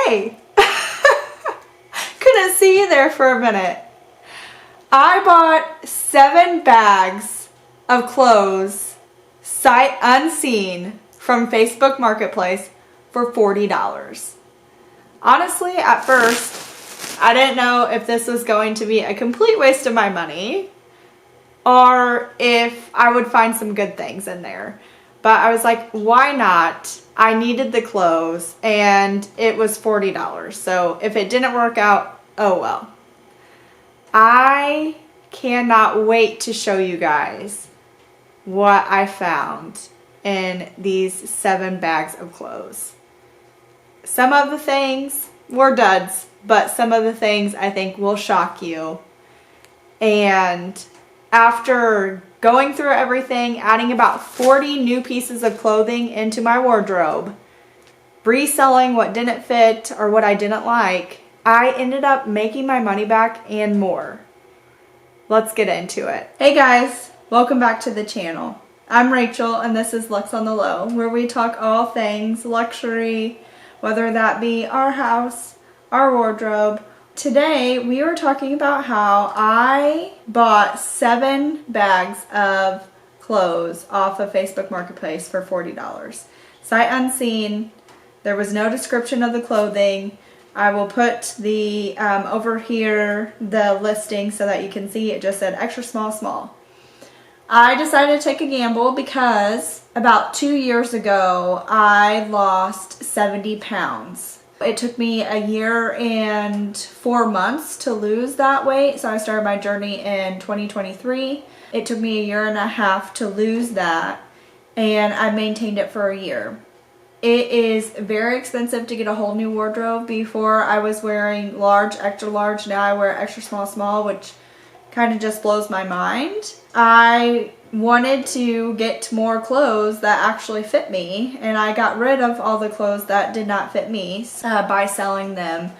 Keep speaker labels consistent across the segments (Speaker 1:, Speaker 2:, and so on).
Speaker 1: Hey! Couldn't see you there for a minute. I bought 7 bags of clothes, sight unseen, from Facebook Marketplace for $40. Honestly, at first, I didn't know if this was going to be a complete waste of my money or if I would find some good things in there. But I was like, why not? I needed the clothes and it was $40. So if it didn't work out, oh well. I cannot wait to show you guys what I found in these 7 bags of clothes. Some of the things were duds, but some of the things I think will shock you. And after going through everything, adding about 40 new pieces of clothing into my wardrobe, reselling what didn't fit or what I didn't like, I ended up making my money back and more. Let's get into it. Hey guys, welcome back to the channel. I'm Rachel and this is Lux on the Low, where we talk all things luxury, whether that be our house, our wardrobe. Today we are talking about how I bought 7 bags of clothes off of Facebook Marketplace for $40. Sight unseen. There was no description of the clothing. I will put the over here the listing so that you can see. It just said extra small, small. I decided to take a gamble because about 2 years ago I lost 70 pounds. It took me a year and 4 months to lose that weight, so I started my journey in 2023. It took me a year and a half to lose that, and I maintained it for a year. It is very expensive to get a whole new wardrobe. Before I was wearing large, extra large, now I wear extra small, small, which kind of just blows my mind. I wanted to get more clothes that actually fit me, and I got rid of all the clothes that did not fit me by selling them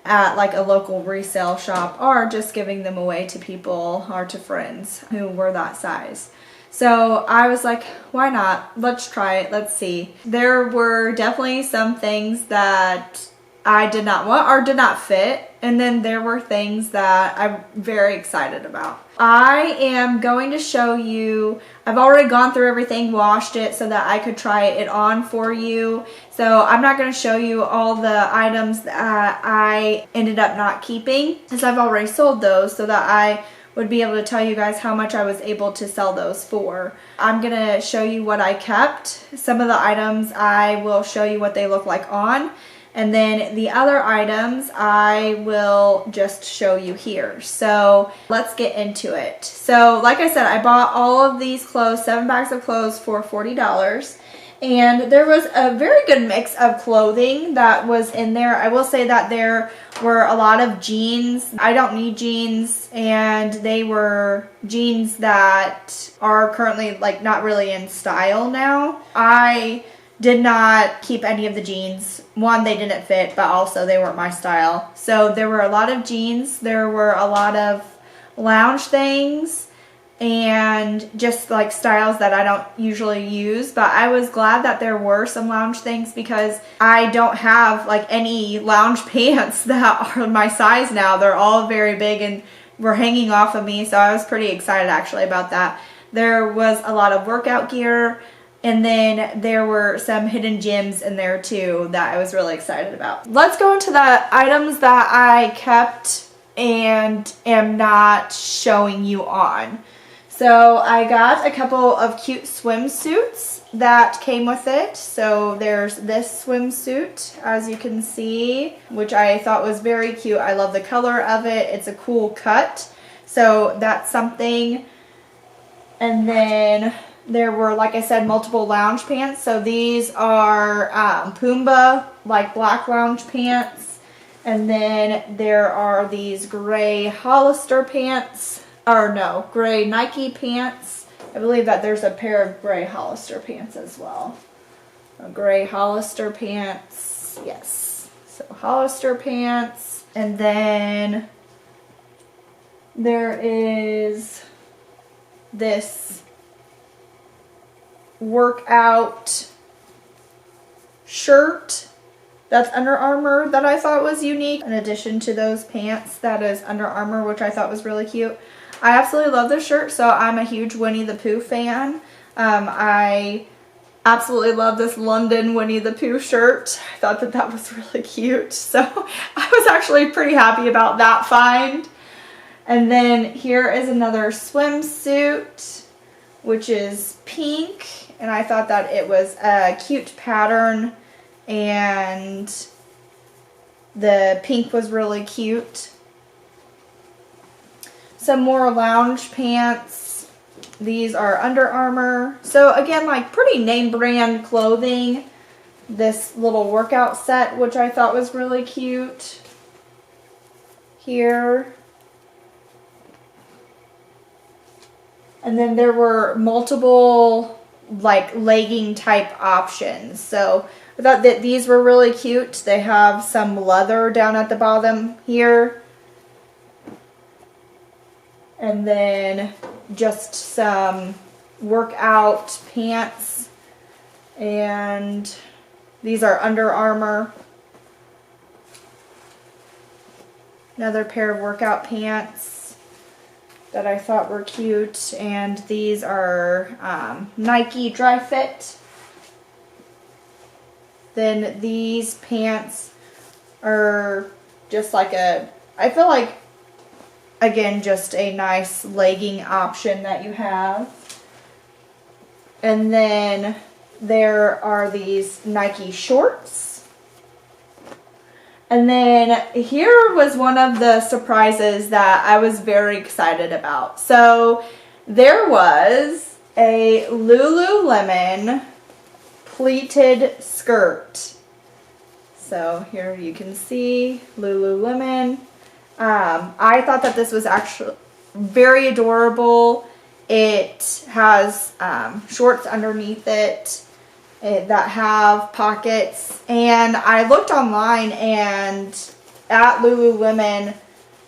Speaker 1: at like a local resale shop or just giving them away to people or to friends who were that size. So I was like, why not? Let's try it. Let's see. There were definitely some things that I did not want or did not fit. And then there were things that I'm very excited about. I am going to show you, I've already gone through everything, washed it so that I could try it on for you. So I'm not going to show you all the items that I ended up not keeping, since I've already sold those, so that I would be able to tell you guys how much I was able to sell those for. I'm gonna show you what I kept. Some of the items I will show you what they look like on, and then the other items I will just show you here. So let's get into it. So like I said, I bought all of these clothes, 7 bags of clothes for $40. And there was a very good mix of clothing that was in there. I will say that there were a lot of jeans. I don't need jeans, and they were jeans that are currently like not really in style now. I did not keep any of the jeans. One, they didn't fit, but also they weren't my style. So there were a lot of jeans. There were a lot of lounge things and just like styles that I don't usually use, but I was glad that there were some lounge things because I don't have like any lounge pants that are my size now. They're all very big and were hanging off of me, so I was pretty excited actually about that. There was a lot of workout gear, and then there were some hidden gems in there too that I was really excited about. Let's go into the items that I kept and am not showing you on. So I got a couple of cute swimsuits that came with it. So there's this swimsuit, as you can see, which I thought was very cute. I love the color of it. It's a cool cut. So that's something. And then there were, like I said, multiple lounge pants. So these are Pumbaa, like black lounge pants. And then there are these gray Hollister pants. Or no, gray Nike pants. I believe that there's a pair of gray Hollister pants as well. Gray Hollister pants, yes. So Hollister pants. And then there is this workout shirt that's Under Armour that I thought was unique. In addition to those pants, that is Under Armour, which I thought was really cute. I absolutely love this shirt, so I'm a huge Winnie the Pooh fan. I absolutely love this London Winnie the Pooh shirt. I thought that that was really cute, so I was actually pretty happy about that find. And then here is another swimsuit, which is pink, and I thought that it was a cute pattern, and the pink was really cute. Some more lounge pants. These are Under Armour. So again, like pretty name brand clothing. This little workout set, which I thought was really cute. Here. And then there were multiple like legging type options. So I thought that these were really cute. They have some leather down at the bottom here. And then just some workout pants. And these are Under Armour. Another pair of workout pants that I thought were cute. And these are Nike Dry Fit. Then these pants are just like I feel like, again, just a nice legging option that you have. And then there are these Nike shorts. And then here was one of the surprises that I was very excited about. So there was a Lululemon pleated skirt. So here you can see Lululemon. I thought that this was actually very adorable. It has shorts underneath it that have pockets. And I looked online, and at Lululemon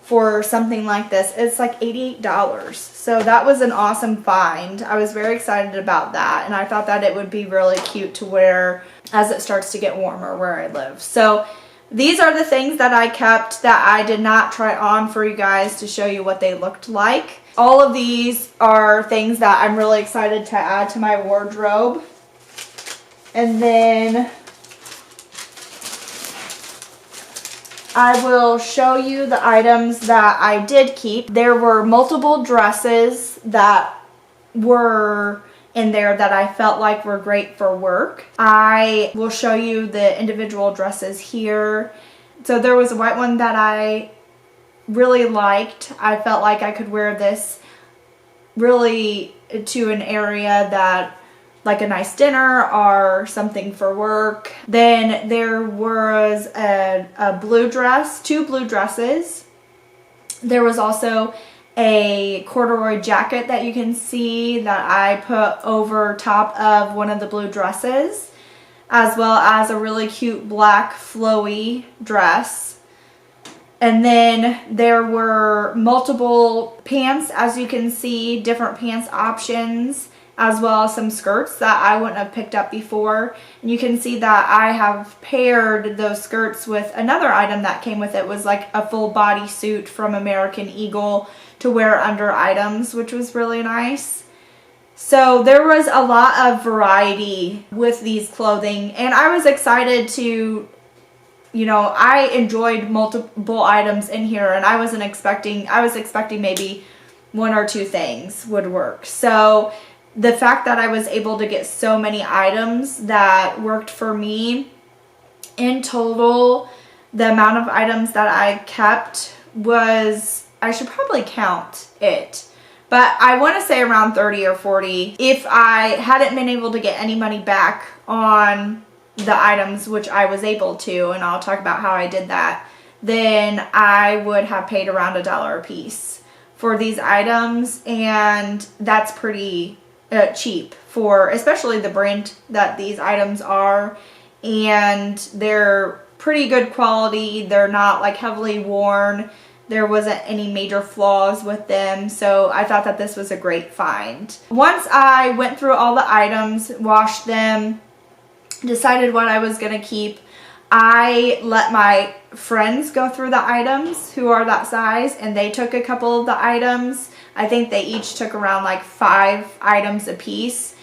Speaker 1: for something like this, it's like $88. So that was an awesome find. I was very excited about that, and I thought that it would be really cute to wear as it starts to get warmer where I live. So these are the things that I kept that I did not try on for you guys to show you what they looked like. All of these are things that I'm really excited to add to my wardrobe. And then I will show you the items that I did keep. There were multiple dresses that were in there that I felt like were great for work. I will show you the individual dresses here. So there was a white one that I really liked. I felt like I could wear this really to an area that, like a nice dinner or something for work. Then there was a blue dress, two blue dresses. There was also a corduroy jacket that you can see that I put over top of one of the blue dresses, as well as a really cute black flowy dress. And then there were multiple pants, as you can see, different pants options, as well as some skirts that I wouldn't have picked up before. And you can see that I have paired those skirts with another item that came with it. It was like a full body suit from American Eagle to wear under items, which was really nice. So there was a lot of variety with these clothing, and I was excited to, I enjoyed multiple items in here, and I was expecting maybe one or two things would work. So the fact that I was able to get so many items that worked for me, in total, the amount of items that I kept was, I should probably count it, but I want to say around 30 or 40. If I hadn't been able to get any money back on the items, which I was able to, and I'll talk about how I did that, then I would have paid around $1 a piece for these items, and that's pretty cheap for especially the brand that these items are, and they're pretty good quality. They're not like heavily worn. There wasn't any major flaws with them, so I thought that this was a great find. Once I went through all the items, washed them, decided what I was going to keep, I let my friends go through the items who are that size, and they took a couple of the items. I think they each took around like 5 items a piece,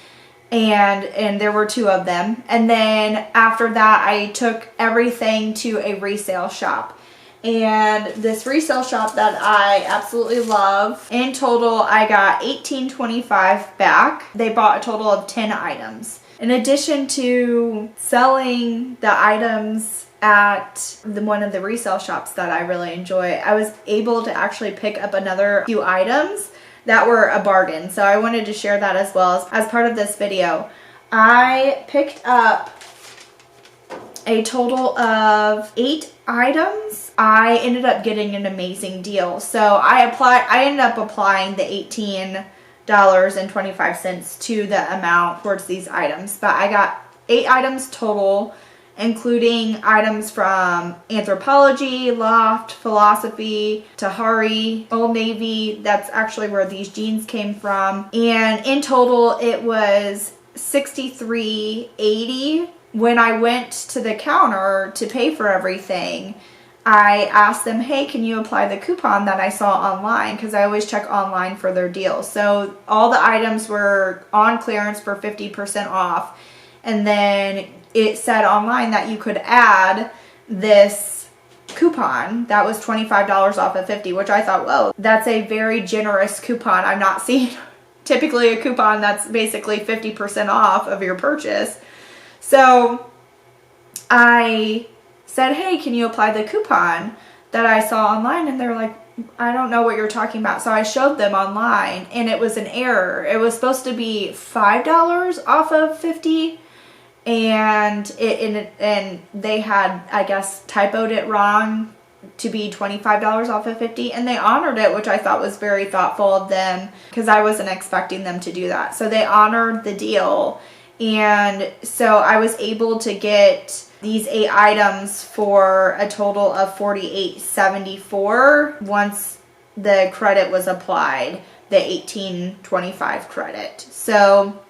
Speaker 1: and there were 2 of them. And then after that, I took everything to a resale shop. And this resale shop that I absolutely love, in total I got $18.25 back. They bought a total of 10 items. In addition to selling the items at one of the resale shops that I really enjoy, I was able to actually pick up another few items that were a bargain. So I wanted to share that as well as part of this video. I picked up a total of 8 items. I ended up getting an amazing deal. So I ended up applying the $18.25 to the amount towards these items. But I got 8 items total, including items from Anthropologie, Loft, Philosophy, Tahari, Old Navy. That's actually where these jeans came from. And in total, it was $63.80. When I went to the counter to pay for everything, I asked them, hey, can you apply the coupon that I saw online? Because I always check online for their deals. So all the items were on clearance for 50% off. And then it said online that you could add this coupon that was $25 off of $50, which I thought, whoa, that's a very generous coupon. I'm not seeing typically a coupon that's basically 50% off of your purchase. So I said, hey, can you apply the coupon that I saw online? And they're like, I don't know what you're talking about. So I showed them online, and it was an error. It was supposed to be $5 off of $50, and they had, I guess, typoed it wrong to be $25 off of $50, and they honored it, which I thought was very thoughtful of them because I wasn't expecting them to do that. So they honored the deal. And so I was able to get these 8 items for a total of $48.74 once the credit was applied, the $18.25 credit. So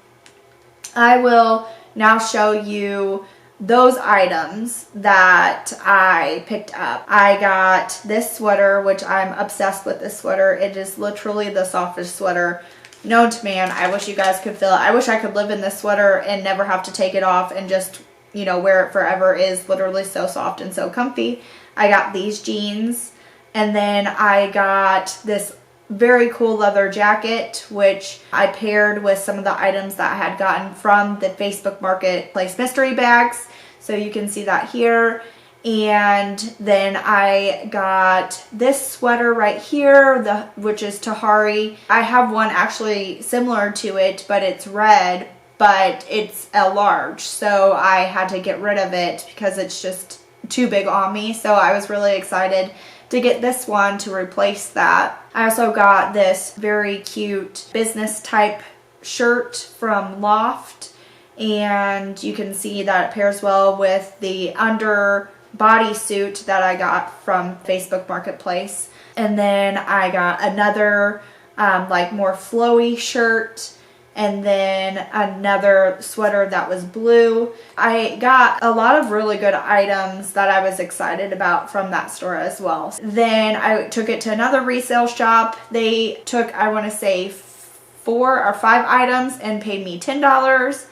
Speaker 1: I will now show you those items that I picked up. I got this sweater, which I'm obsessed with this sweater. It is literally the softest sweater known to man. I wish you guys could feel it. I wish I could live in this sweater and never have to take it off and just, you know, wear it forever. It is literally so soft and so comfy. I got these jeans, and then I got this very cool leather jacket, which I paired with some of the items that I had gotten from the Facebook Marketplace mystery bags. So you can see that here. And then I got this sweater right here, which is Tahari. I have one actually similar to it, but it's red, but it's a large. So I had to get rid of it because it's just too big on me. So I was really excited to get this one to replace that. I also got this very cute business type shirt from Loft. And you can see that it pairs well with the under bodysuit that I got from Facebook Marketplace. And then I got another like more flowy shirt, and then another sweater that was blue. I got a lot of really good items that I was excited about from that store as well. Then I took it to another resale shop. They took, I want to say, 4 or 5 items and paid me $10.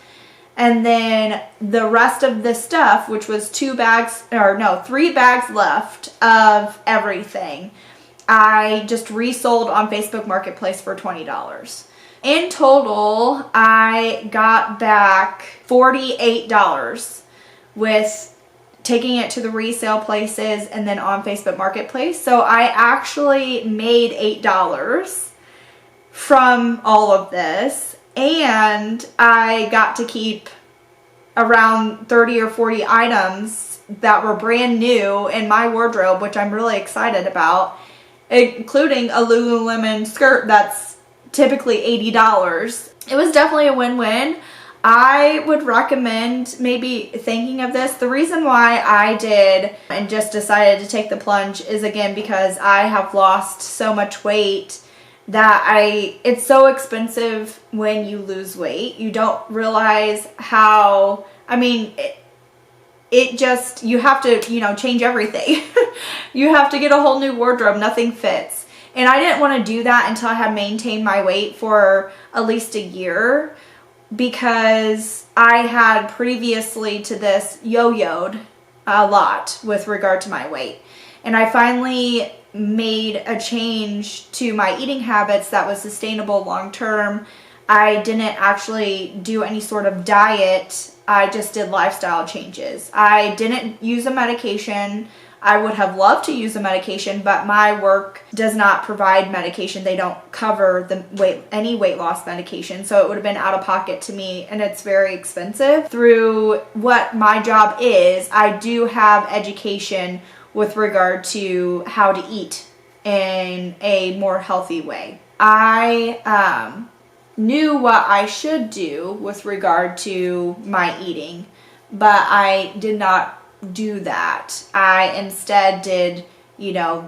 Speaker 1: And then the rest of the stuff, which was 3 bags left of everything, I just resold on Facebook Marketplace for $20. In total, I got back $48 with taking it to the resale places and then on Facebook Marketplace. So I actually made $8 from all of this. And I got to keep around 30 or 40 items that were brand new in my wardrobe, which I'm really excited about, including a Lululemon skirt that's typically $80. It was definitely a win-win. I would recommend maybe thinking of this. The reason why I did and just decided to take the plunge is, again, because I have lost so much weight that it's so expensive when you lose weight. You don't realize how, it just, you have to, you know, change everything. You have to get a whole new wardrobe. Nothing fits. And I didn't want to do that until I had maintained my weight for at least a year, because I had previously to this yo-yoed a lot with regard to my weight. And I finally made a change to my eating habits that was sustainable long term. I didn't actually do any sort of diet. I just did lifestyle changes. I didn't use a medication. I would have loved to use a medication, but my work does not provide medication. They don't cover any weight loss medication, so it would have been out of pocket to me, and it's very expensive. Through what my job is, I do have education with regard to how to eat in a more healthy way. I knew what I should do with regard to my eating, but I did not do that. I instead did, you know,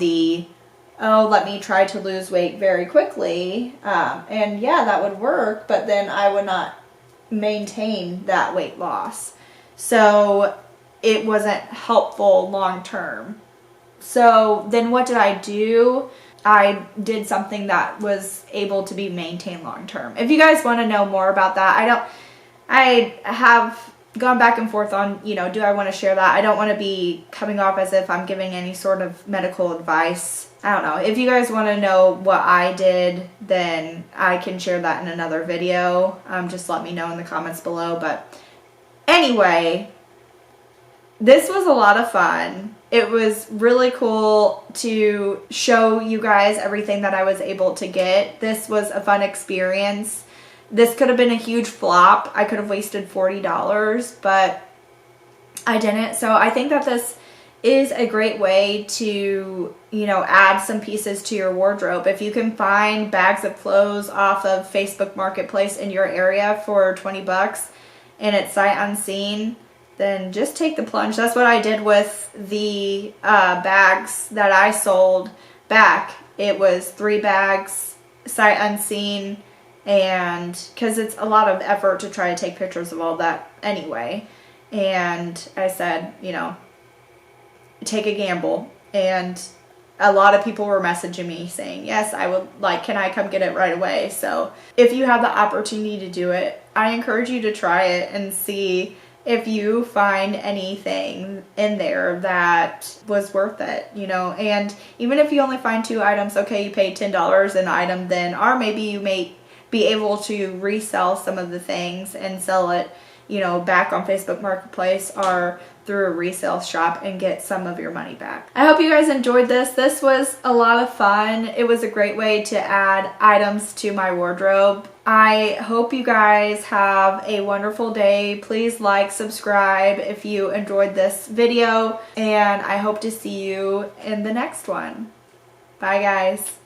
Speaker 1: let me try to lose weight very quickly. And yeah, that would work, but then I would not maintain that weight loss. So it wasn't helpful long term. So then what did I do? I did something that was able to be maintained long term. If you guys want to know more about that, I have gone back and forth on, you know, do I want to share that? I don't want to be coming off as if I'm giving any sort of medical advice. I don't know. If you guys want to know what I did, then I can share that in another video. Just let me know in the comments below. But anyway, this was a lot of fun. It was really cool to show you guys everything that I was able to get. This was a fun experience. This could have been a huge flop. I could have wasted $40, but I didn't. So I think that this is a great way to, you know, add some pieces to your wardrobe. If you can find bags of clothes off of Facebook Marketplace in your area for 20 bucks and it's sight unseen, then just take the plunge. That's what I did with the bags that I sold back. It was 3 bags, sight unseen, and because it's a lot of effort to try to take pictures of all that anyway. And I said, you know, take a gamble. And a lot of people were messaging me saying, yes, I would like, can I come get it right away? So if you have the opportunity to do it, I encourage you to try it and see if you find anything in there that was worth it, you know. And even if you only find 2 items, okay, you paid $10 an item then, or maybe you may be able to resell some of the things and sell it, you know, back on Facebook Marketplace or through a resale shop and get some of your money back. I hope you guys enjoyed this. This was a lot of fun. It was a great way to add items to my wardrobe. I hope you guys have a wonderful day. Please like, subscribe if you enjoyed this video, and I hope to see you in the next one. Bye guys.